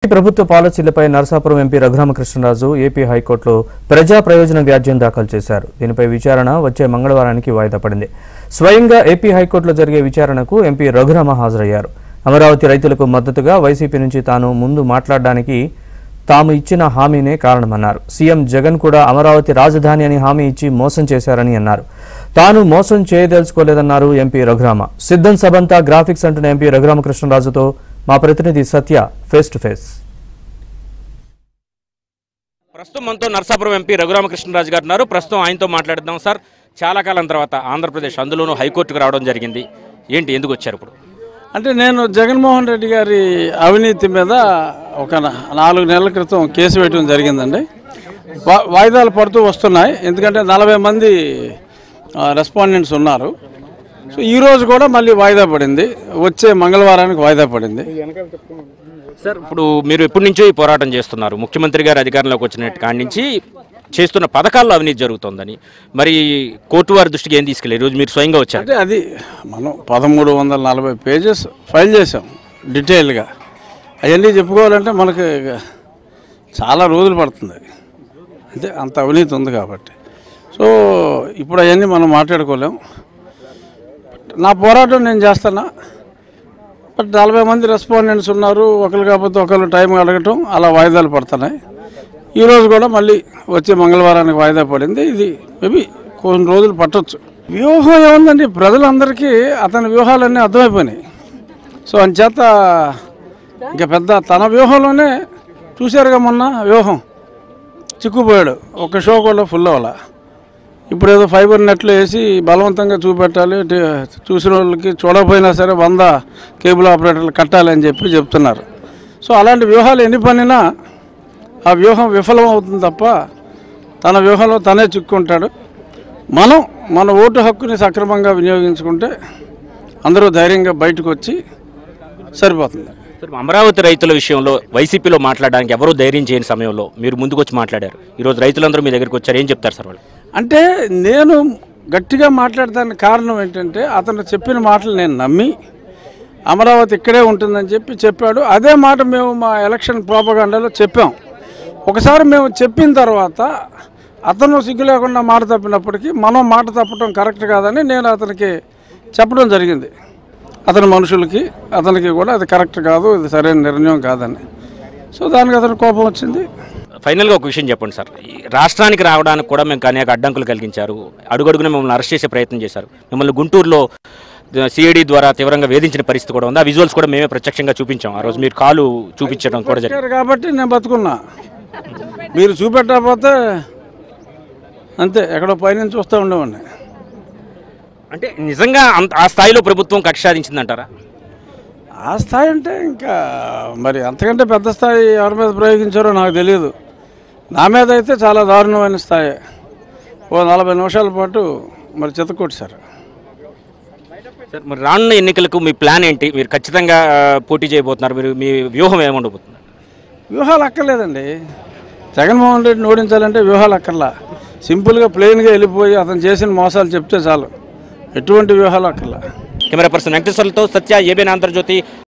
ప్రభుత్వ పాలసీలపై Narasapuram MP Raghuramakrishnaraju AP హైకోర్టులో ప్రజా ప్రయోజన వ్యాజ్యం దాఖలు చేశారు. దీనిపై విచారణ వచ్చే మంగళవారానికి వాయిదా పడింది. స్వయంగా ఏపీ హైకోర్టులో జరిగే విచారణకు ఎంపీ రఘురామ హాజరయ్యారు. అమరావతి రైతులకు మద్దతుగా వైసీపీ నుంచి తాను ముందు మాట్లాడడానికి తాము ఇచ్చిన హామీనే కారణమన్నారు. సీఎం జగన్ కూడా అమరావతి రాజధాని అని హామీ ఇచ్చి మోసం చేశారని అన్నారు. తాను మోసం చేయదలుచుకోలేదన్నారు ఎంపీ రఘురామ. సిద్ధం సభంతా గ్రాఫిక్స్ అంటున్న ఎంపీ రఘురామకృష్ణరాజుతో మా ప్రతినిధి సత్య ఫేస్ టు ఫేస్. ప్రస్తుతం మనతో నరసాపురం ఎంపీ రఘురామకృష్ణరాజు గారు ఉన్నారు. ప్రస్తుతం ఆయనతో మాట్లాడుతున్నాం. సార్, చాలా కాలం తర్వాత ఆంధ్రప్రదేశ్ అందులోనూ హైకోర్టుకు రావడం జరిగింది. ఏంటి, ఎందుకు వచ్చారు ఇప్పుడు? అంటే నేను జగన్మోహన్ రెడ్డి గారి అవినీతి మీద ఒక 4 నెలల క్రితం కేసు వేయడం జరిగిందండి. వాయిదాలు పడుతూ వస్తున్నాయి, ఎందుకంటే 40 మంది రెస్పాండెంట్స్ ఉన్నారు. సో ఈరోజు కూడా మళ్ళీ వాయిదా పడింది, వచ్చే మంగళవారానికి వాయిదా పడింది. సార్, ఇప్పుడు మీరు ఎప్పటి నుంచో ఈ పోరాటం చేస్తున్నారు. ముఖ్యమంత్రి గారు అధికారంలోకి వచ్చినట్టు కాడి నుంచి చేస్తున్న పథకాల్లో అవినీతి జరుగుతోందని మరి కోర్టు వారి దృష్టికి ఏం తీసుకెళ్ళి ఈరోజు మీరు స్వయంగా వచ్చారు? అంటే అది మనం 1340 పేజెస్ ఫైల్ చేసాం డీటెయిల్గా. అవన్నీ చెప్పుకోవాలంటే మనకి చాలా రోజులు పడుతుంది, అంటే అంత అవినీతి ఉంది కాబట్టి. సో ఇప్పుడు అవన్నీ మనం మాట్లాడుకోలేం. నా పోరాటం నేను చేస్తున్నా. బట్ 40 మంది రెస్పాండెంట్స్ ఉన్నారు, ఒకరు కాకపోతే ఒకరు టైం అడగటం, అలా వాయిదాలు పడుతున్నాయి. ఈరోజు కూడా మళ్ళీ వచ్చే మంగళవారానికి వాయిదా పడింది. ఇది మేబీ కొన్ని రోజులు పట్టవచ్చు. వ్యూహం ఏముందండి, ప్రజలందరికీ అతని వ్యూహాలన్నీ అర్థమైపోయినాయి. సో అంచేత ఇంకా పెద్ద తన వ్యూహంలోనే చూశారుగా, మొన్న వ్యూహం చిక్కుపోయాడు, ఒక షో కూడా ఫుల్ అవ్వాల. ఇప్పుడు ఏదో ఫైబర్ నెట్లు వేసి బలవంతంగా చూపెట్టాలి, చూసిన వాళ్ళకి చూడకపోయినా సరే 100 కేబుల్ ఆపరేటర్లు కట్టాలని చెప్తున్నారు. సో అలాంటి వ్యూహాలు ఎన్ని పనినా ఆ వ్యూహం విఫలం అవుతుంది తప్ప తన వ్యూహంలో తనే చిక్కుంటాడు. మన ఓటు హక్కుని సక్రమంగా వినియోగించుకుంటే అందరూ ధైర్యంగా బయటకు వచ్చి సరిపోతుంది. అమరావతి రైతుల విషయంలో వైసీపీలో మాట్లాడడానికి ఎవరూ ధైర్యం చేయని సమయంలో మీరు ముందుకు వచ్చి మాట్లాడారు. ఈరోజు రైతులందరూ మీ దగ్గరికి వచ్చారు, ఏం చెప్తారు సార్ వాళ్ళు? అంటే నేను గట్టిగా మాట్లాడటానికి కారణం ఏంటంటే, అతను చెప్పిన మాటలు నేను నమ్మి అమరావతి ఇక్కడే ఉంటుందని చెప్పాడు. అదే మాట మేము మా ఎలక్షన్ ప్రోపగాండాలో చెప్పాం. ఒకసారి మేము చెప్పిన తర్వాత అతను సిగ్గు లేకుండా మాట తప్పినప్పటికీ మనం మాట తప్పడం కరెక్ట్ కాదని నేను అతనికి చెప్పడం జరిగింది. అతని మనుషులకి అతనికి కూడా అది కరెక్ట్ కాదు, ఇది సరైన నిర్ణయం కాదని. సో దానికి అతను కోపం వచ్చింది. ఫైనల్గా ఒక విషయం చెప్పండి సార్, రాష్ట్రానికి రావడానికి కూడా మేము అనేక అడ్డంకులు కలిగించారు, అడుగడుగున మిమ్మల్ని అరెస్ట్ చేసే ప్రయత్నం చేశారు, మిమ్మల్ని గుంటూరులో సిఐడి ద్వారా తీవ్రంగా వేధించిన పరిస్థితి కూడా ఉంది. ఆ విజువల్స్ కూడా మేమే ప్రత్యక్షంగా చూపించాం. ఆ రోజు మీరు కాలు చూపించడం కూడా జరిగింది కాబట్టి నేను బతుకున్నా. మీరు చూపెట్టకపోతే అంతే, ఎక్కడో పైనుంచి చూస్తూ ఉండేవాడిని. అంటే నిజంగా ఆ స్థాయిలో ప్రభుత్వం కక్ష సాధించిందంటారా? ఆ స్థాయి అంటే ఇంకా మరి అంతకంటే పెద్ద స్థాయి ఎవరి మీద ప్రయోగించారో నాకు తెలియదు. నా మీద అయితే చాలా దారుణమైన స్థాయి. 40 నిమిషాల పాటు మరి చితకొట్టారు. సార్, మరి రానున్న ఎన్నికలకు మీ ప్లాన్ ఏంటి? మీరు ఖచ్చితంగా పోటీ చేయబోతున్నారు, మీరు మీ వ్యూహం ఏముండబోతున్నారు? వ్యూహాలు అక్కర్లేదండి. జగన్మోహన్ రెడ్డిని ఓడించాలంటే వ్యూహాలు అక్కర్లా. సింపుల్గా ప్లెయిన్గా వెళ్ళిపోయి అతను చేసిన మోసాలు చెప్తే చాలు, ఎటువంటి వ్యూహాలు అక్కర్లా. కెమెరా పర్సన్ వెంకటేశ్వర్లతో సత్య, ఏబీఎన్ ఆంధ్రజ్యోతి.